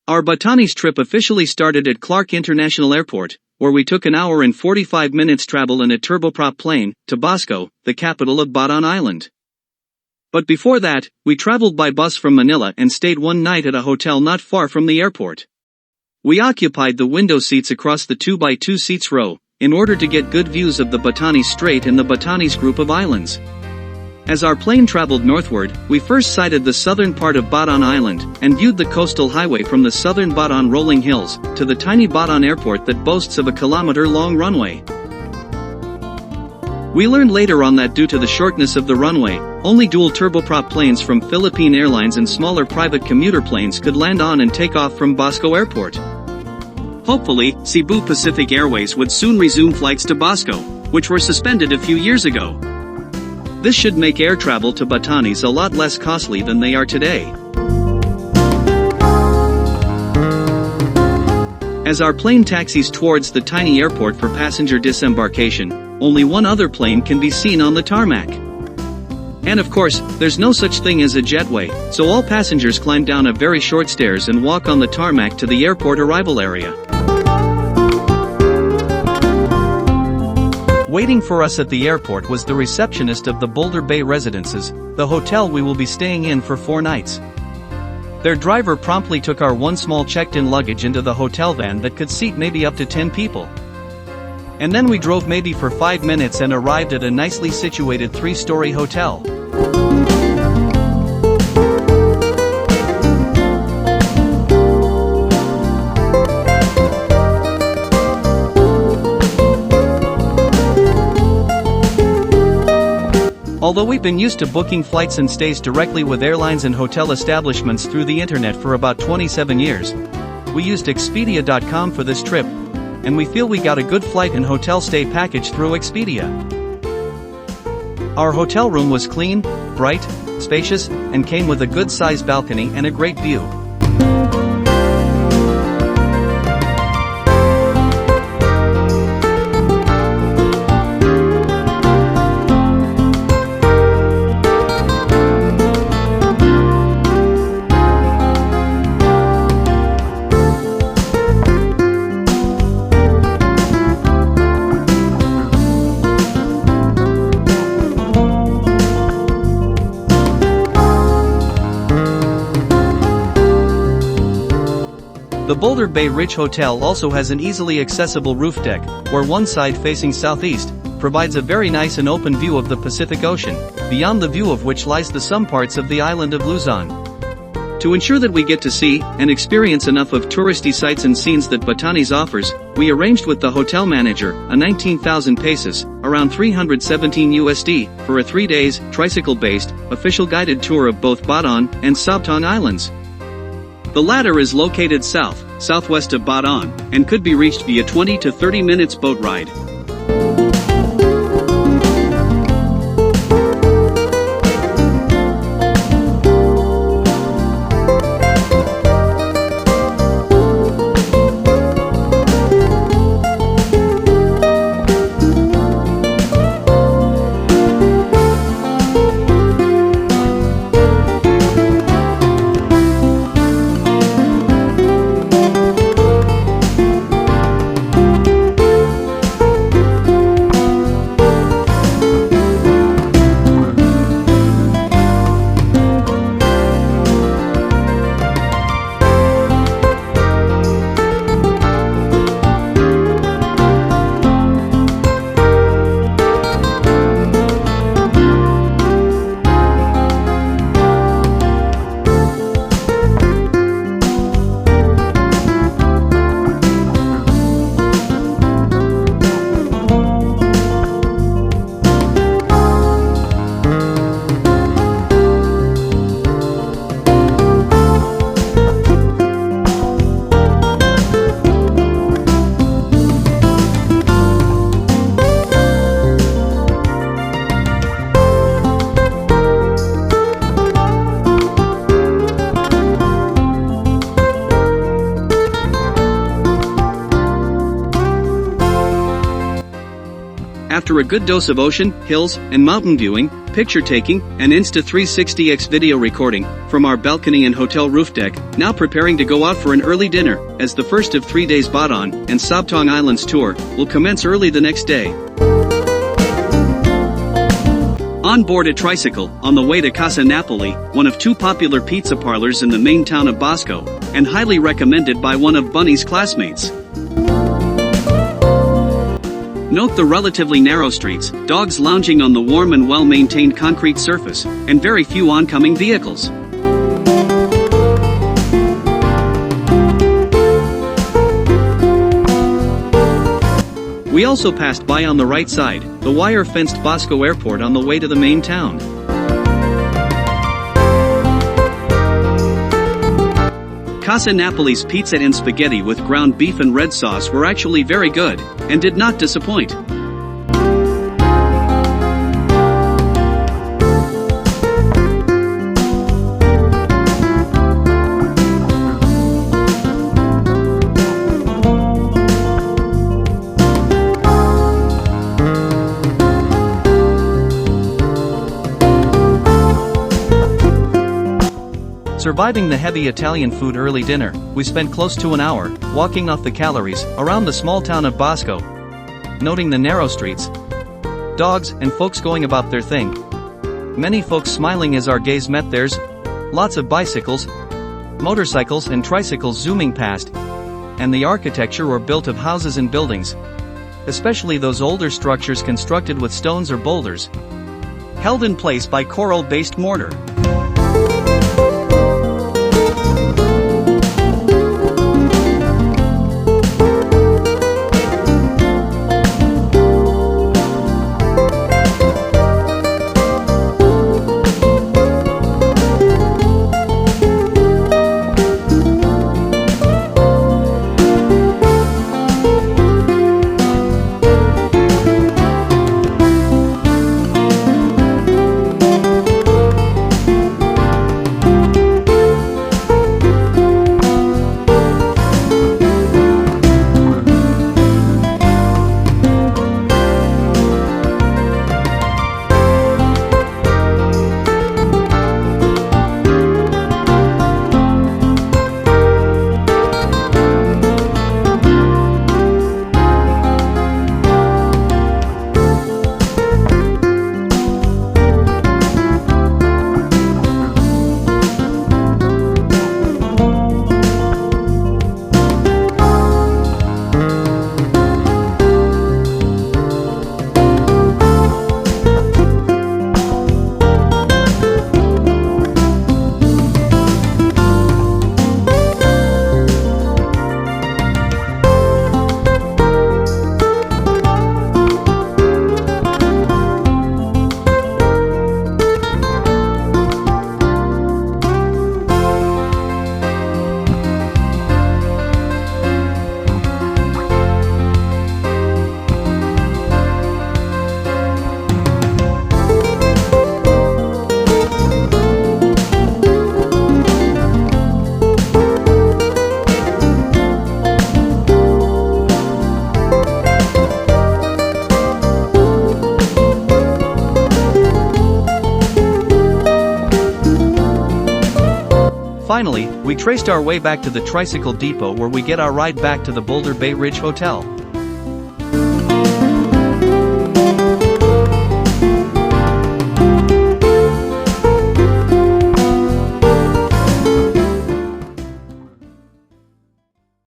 Our Batanes trip officially started at Clark International Airport, where we took an hour and 45 minutes travel in a turboprop plane to Basco, the capital of Batanes Island. But before that, we traveled by bus from Manila and stayed one night at a hotel not far from the airport. We occupied the window seats across the 2x2 seats row, in order to get good views of the Batanes Strait and the Batanes group of islands. As our plane traveled northward, we first sighted the southern part of Batanes Island, and viewed the coastal highway from the southern Batanes rolling hills, to the tiny Batanes airport that boasts of a kilometer-long runway. We learned later on that due to the shortness of the runway, only dual turboprop planes from Philippine Airlines and smaller private commuter planes could land on and take off from Basco Airport. Hopefully, Cebu Pacific Airways would soon resume flights to Basco, which were suspended a few years ago. This should make air travel to Batanes a lot less costly than they are today. As our plane taxis towards the tiny airport for passenger disembarkation, only one other plane can be seen on the tarmac. And of course, there's no such thing as a jetway, so all passengers climb down a very short stairs and walk on the tarmac to the airport arrival area. Waiting for us at the airport was the receptionist of the Boulder Bay Residences, the hotel we will be staying in for 4 nights. Their driver promptly took our one small checked-in luggage into the hotel van that could seat maybe up to 10 people. And then we drove maybe for 5 minutes and arrived at a nicely situated 3-story hotel. Although we've been used to booking flights and stays directly with airlines and hotel establishments through the internet for about 27 years, we used Expedia.com for this trip, and we feel we got a good flight and hotel stay package through Expedia. Our hotel room was clean, bright, spacious, and came with a good-sized balcony and a great view. The Boulder Bay Ridge Hotel also has an easily accessible roof deck, where one side facing southeast, provides a very nice and open view of the Pacific Ocean, beyond the view of which lies the some parts of the island of Luzon. To ensure that we get to see and experience enough of touristy sights and scenes that Batanes offers, we arranged with the hotel manager a 19,000 pesos, around 317 USD, for a 3 days, tricycle-based, official guided tour of both Batanes and Sabtang Islands. The latter is located southwest of Batanes, and could be reached via 20 to 30 minutes boat ride. after a good dose of ocean, hills, and mountain viewing, picture taking, and Insta360x video recording from our balcony and hotel roof deck, now preparing to go out for an early dinner, as the first of 3 days Bataan and Sabtong Islands tour will commence early the next day. On board a tricycle, on the way to Casa Napoli, one of 2 popular pizza parlors in the main town of Basco, and highly recommended by one of Bunny's classmates. Note the relatively narrow streets, dogs lounging on the warm and well-maintained concrete surface, and very few oncoming vehicles. We also passed by on the right side, the wire-fenced Basco Airport on the way to the main town. Casa Napoli's pizza and spaghetti with ground beef and red sauce were actually very good, and did not disappoint. Surviving the heavy Italian food early dinner, we spent close to an hour, walking off the calories, around the small town of Basco. Noting the narrow streets, dogs, and folks going about their thing. Many folks smiling as our gaze met theirs. Lots of bicycles, motorcycles and tricycles zooming past. And the architecture or built of houses and buildings. Especially those older structures constructed with stones or boulders. Held in place by coral-based mortar. Finally, we traced our way back to the tricycle depot where we get our ride back to the Boulder Bay Ridge Hotel.